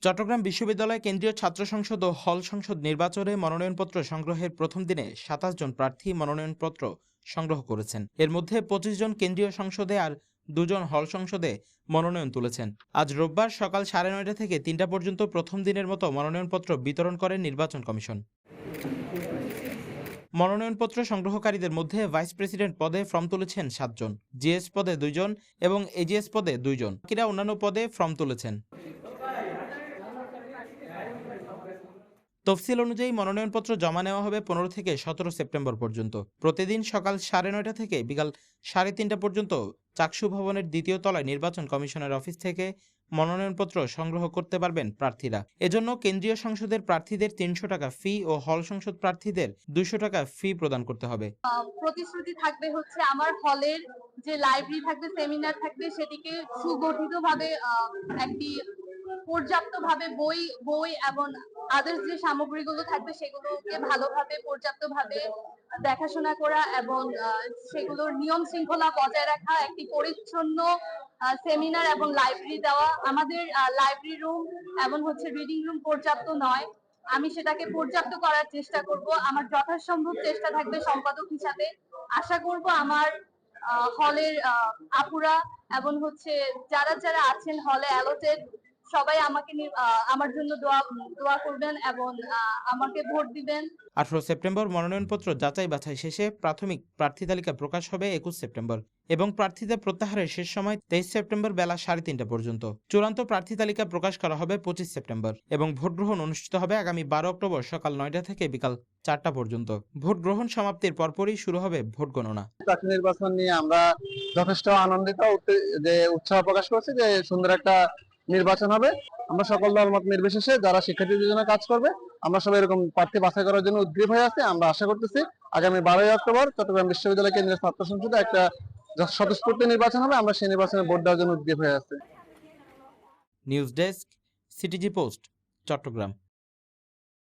চট্টগ্রাম বিশ্ববিদ্যালয় কেন্দ্রীয় ছাত্র সংসদ ও হল সংসদ নির্বাচনে মনোনয়নপত্র সংগ্রহের প্রথম দিনে ২৭ জন প্রার্থী মনোনয়নপত্র সংগ্রহ করেছেন। এর মধ্যে ২৫ জন কেন্দ্রীয় সংসদে আর ২ জন হল সংসদে মনোনয়ন তুলেছেন। আজ রোববার সকাল ৯:৩০ থেকে ৩টা পর্যন্ত প্রথম দিনের মতো মনোনয়নপত্র বিতরণ করেন নির্বাচন কমিশন। মনোনয়নপত্র সংগ্রহকারীদের মধ্যে ভাইস প্রেসিডেন্ট পদে ফর্ম তুলেছেন ৭ জন, জিএস পদে ২ জন এবং এজিএস পদে ২ জন। বাকিরা অন্যান্য পদে ফর্ম তুলেছেন। তফসিল অনুযায়ী মনোনয়নপত্র জমা নেওয়া হবে ১৫ থেকে ১৭ সেপ্টেম্বর পর্যন্ত। প্রতিদিন সকাল ৯:৩০ থেকে বিকাল ৩:৩০ পর্যন্ত চাকসু ভবনের ২য় তলায় নির্বাচন কমিশনের অফিস থেকে মনোনয়নপত্র সংগ্রহ করতে পারবেন প্রার্থীরা। এজন্য কেন্দ্রীয় সংসদের প্রার্থীদের ৩০০ টাকা ফি ও হল সংসদ প্রার্থীদের ২০০ টাকা ফি প্রদান করতে হবে। প্রতিশ্রুতি থাকবে হচ্ছে আমার হলের যে লাইব্রেরি থাকবে, সেমিনার থাকবে, সেটিকে সুগঠিতভাবে একটি পর্যাপ্তভাবে বই এবং আদার্স যে সামগ্রীগুলো থাকবে সেগুলোকে ভালোভাবে পর্যাপ্তভাবে দেখাশোনা করা এবং সেগুলোর নিয়ম শৃঙ্খলা বজায় রাখা, একটি পরিচ্ছন্ন সেমিনার এবং লাইব্রেরি দেওয়া। আমাদের লাইব্রেরি রুম এবং হচ্ছে রিডিং রুম পর্যাপ্ত নয়, আমি সেটাকে পর্যাপ্ত করার চেষ্টা করব। আমার যথাসম্ভব চেষ্টা থাকবে সম্পাদক হিসাবে। আশা করব আমার হলের আপুরা এবং হচ্ছে যারা যারা আছেন হলে অ্যালোটেড সবাই আমাকে আমার জন্য দোয়া করবেন এবং আমাকে ভোট দিবেন। ১৮ সেপ্টেম্বর মনোনয়নপত্র যাচাই বাছাই শেষে প্রাথমিক প্রার্থী তালিকা প্রকাশ হবে ২১ সেপ্টেম্বর এবং প্রার্থীদের প্রত্যাহারের শেষ সময় ২৩ সেপ্টেম্বর বেলা ৩:৩০ পর্যন্ত। চূড়ান্ত প্রার্থী তালিকা প্রকাশ করা হবে ২৫ সেপ্টেম্বর এবং ভোট গ্রহণ অনুষ্ঠিত হবে আগামী ১২ অক্টোবর সকাল ৯টা থেকে বিকাল ৪টা পর্যন্ত। ভোট গ্রহণ সমাপ্তির পরপরই শুরু হবে ভোট গণনা। চাকরি নির্বাচন নিয়ে আমরা যথেষ্ট আনন্দিত, যে উৎসাহ প্রকাশ করছি যে সুন্দর একটা নির্বাচন হবে। আমরা সকল দলমত নির্বিশেষে যারা শিক্ষার্থীদের জন্য কাজ করবে, আমরা সবাই এরকম প্রার্থী বাছাই করার জন্য উদ্গ্রীব হয়ে আছি। আমরা আশা করতেছি আগামী ১২ই অক্টোবর চট্টগ্রাম বিশ্ববিদ্যালয় কেন্দ্রীয় ছাত্র সংসদে একটা স্বতঃস্ফূর্ত নির্বাচন হবে। আমরা সেই নির্বাচনে ভোট দেওয়ার জন্য উদ্গ্রীব হয়ে আছি। News desk, CTG post, Chittagong.